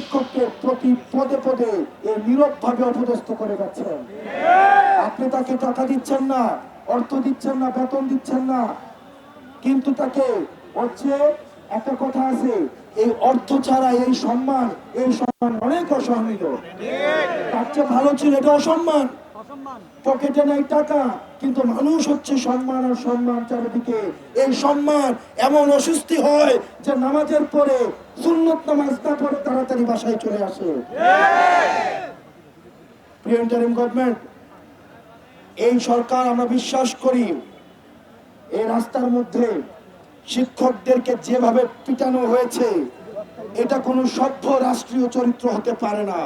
শিক্ষককে প্রতি পদে পদে নীরবভাবে অপদস্থ করে যাচ্ছেন। আপনি তাকে টাকা দিচ্ছেন না, অর্থ দিচ্ছেন না, বেতন দিচ্ছেন না, কিন্তু তাকে হচ্ছে একটা কথা আছে, এই অর্থ ছাড়া এই সম্মান অনেক অসহনীয়। তার চেয়ে ভালো ছিল এটা অসম্মান, পকেটে নেই টাকা কিন্তু মানুষ হচ্ছে সম্মান আর সম্মান চারিদিকে। এই সম্মান এমন অসুস্থি হয় যে নামাজের পরে সুন্নত নামাজ না পড়ে তাড়াতাড়ি বাসায় চলে আসে। প্রিয় ইন্টারিম গভর্নমেন্ট, এই সরকার আমরা বিশ্বাস করি এই রাস্তার মধ্যে শিক্ষকদেরকে যেভাবে পিটানো হয়েছে এটা কোনো সভ্য রাষ্ট্রীয় চরিত্র হতে পারে না।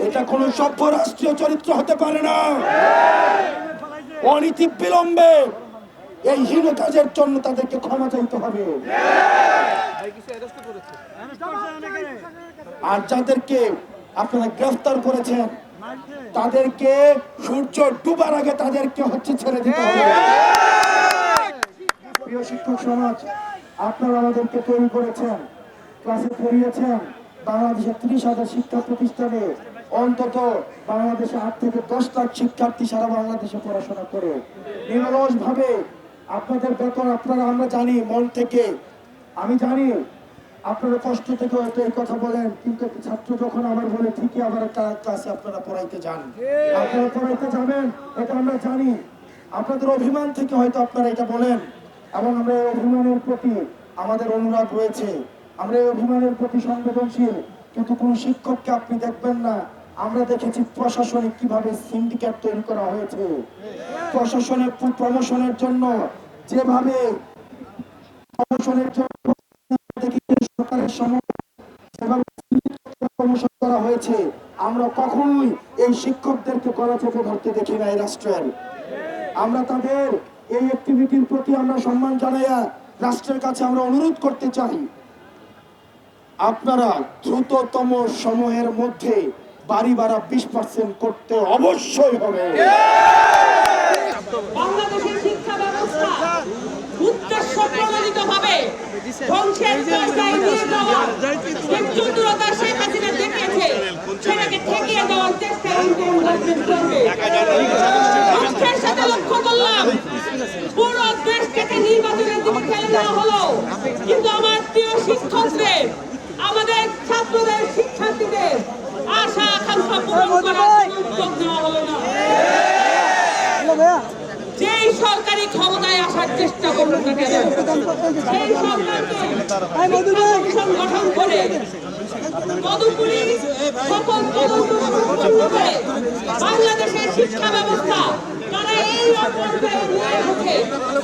এটা কোনো সভ্য রাষ্ট্রীয় চরিত্র হতে পারে না। অনীতি বিলম্বে এই হীন কাজের জন্য তাদেরকে ক্ষমা চাইতে হবে। আর যাদেরকে আপনারা গ্রেফতার করেছেন তাদেরকে সূর্য ডুবার আগে তাদেরকে হচ্ছে ছেড়ে দিতে হবে। প্রিয় শিক্ষক সমাজ, আপনারা আমাদেরকে তৈরি করেছেন, ক্লাসে পড়িয়েছেন। বাংলাদেশের 30,000 শিক্ষা প্রতিষ্ঠানে অন্তত বাংলাদেশে 8 থেকে 10 লাখ শিক্ষার্থী সারা বাংলাদেশে পড়াশোনা করে নিরলস ভাবে আপনাদের বেতন আপনারা, আমরা জানি মন থেকে, আমি জানি আপনারা কষ্ট থেকে হয়তো এই কথা বলেন, কিন্তু ছাত্র যখন আবার বলে ঠিকই আবার ক্লাসে আপনারা পড়াইতে যান, আপনারা পড়াইতে যাবেন, এটা আমরা জানি। আপনাদের অভিমান থেকে হয়তো আপনারা এটা বলেন, এবং আমরা এই অভিমানের প্রতি আমাদের অনুরাগ রয়েছে, আমরা এই অভিমানের প্রতি সংবেদনশীল। কিন্তু কোন শিক্ষককে আপনি দেখবেন না, আমরা দেখেছি প্রশাসনিক কিভাবে সিন্ডিকেট তৈরি করা হয়েছে, প্রশাসনের প্রমোশনের জন্য যেভাবে প্রমোশনের জন্য সরকারের সময় যেভাবে প্রমোশন করা হয়েছে, আমরা কখনোই এই শিক্ষকদেরকে কড়া চোখে ধরতে দেখি না এই রাষ্ট্রের। আমরা তাদের এই অ্যাক্টিভিটির প্রতি আমরা সম্মান জানাইয়া রাষ্ট্রের কাছে আমরা অনুরোধ করতে চাই, আপনারা দ্রুততম সময়ের মধ্যে বাড়ি ভাড়া 20% করতে অবশ্যই হবে। বাংলাদেশের শিক্ষা ব্যবস্থা উদ্দেশ্য প্রণোদিতভাবে ধ্বংসের পর্যায়ে নিয়ে যাওয়ার যে চতুরতা শেখ হাসিনা দেখিয়েছে, সেটাকে ঠেকিয়ে দেওয়ার চেষ্টা করবে। দুঃখের সাথে লক্ষ্য করলাম পুরো দেশটাকে নির্বাচনের দিকে ঠেলে দেওয়া হলো, কিন্তু আমার প্রিয় শিক্ষকদের, আমাদের ছাত্রদের, শিক্ষার্থীদের আশা আকাঙ্ক্ষা পূরণ করার উদ্যোগ নেওয়া হলো না। যেই সরকারি ক্ষমতায় আসার চেষ্টা করলো না কেন, সেই সরকারকে কমিশন গঠন করে তদুপরি সকল করে বাংলাদেশের শিক্ষা ব্যবস্থা তারা এই পর্যায়ে নিয়ে এসেছে,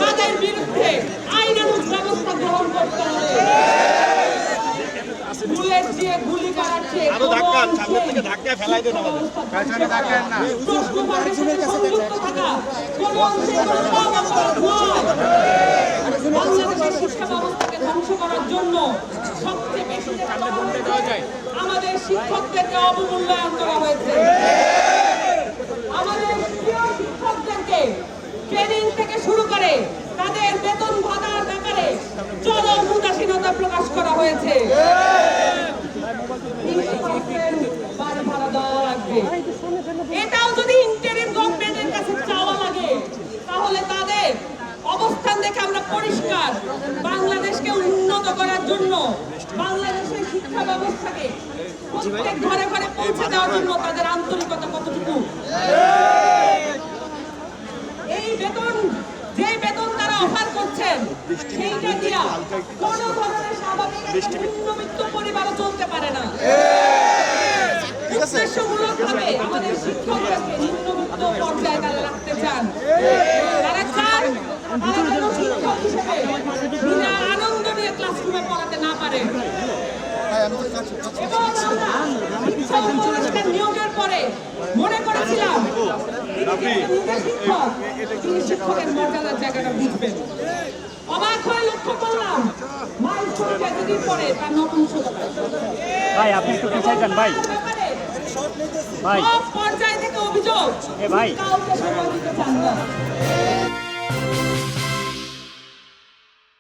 তাদের বিরুদ্ধে আইনানুগ ব্যবস্থা গ্রহণ করতে হবে। বুলেট দিয়ে গুলি করাচ্ছে বাংলাদেশের শিক্ষা ব্যবস্থাকে ধ্বংস করার জন্য সবচেয়ে বেশি আমাদের শিক্ষকদেরকে অবমূল্যায়ন করা হয়েছে। আমাদের প্রিয় শিক্ষকদেরকে ট্রেনিং থেকে শুরু করে তাদের বেতন ভাতার ব্যাপারে চরম উদাসীনতা প্রকাশ করা হয়েছে। এটাও যদি ইন্টারিম গভর্নমেন্টের কাছে চাওয়া লাগে, তাহলে তাদের অবস্থান দেখে আমরা পরিষ্কার বাংলাদেশকে উন্নত করার জন্য, বাংলাদেশের শিক্ষা ব্যবস্থাকে প্রত্যেক ঘরে ঘরে পৌঁছে দেওয়ার জন্য তাদের আন্তরিকতা কতটুকু। এই বেতন, যে বেতন তারা অফার করছেন, সেইটা দিয়া কোন ধরনের স্বাভাবিক নিম্নবিত্ত পরিবারও চলতে পারে না। উদ্দেশ্যমূলকভাবে আমাদের শিক্ষকদেরকে নিম্নবিত্ত পর্যায়ে তারা রাখতে চান। তারা চান তারা যেন শিক্ষক হিসেবে বিনা আনন্দ নিয়ে ক্লাসরুমে পড়াতে না পারে। এবং আমরা শিক্ষা উপদেষ্টা নিয়োগের পরে মনে করেছিলাম শিক্ষক, তিনি শিক্ষকের মর্যাদার জায়গাটা বুঝবেন। অবাক হয়ে লক্ষ্য করলাম মাইল সংখ্যা যেদিন পরে তার নপুংসকতা। ভাই আপনি একটু পিছাই যান ভাই, ভাই সব পর্যায় থেকে অভিযোগ, ভাই কাউকে সময় দিতে চান না।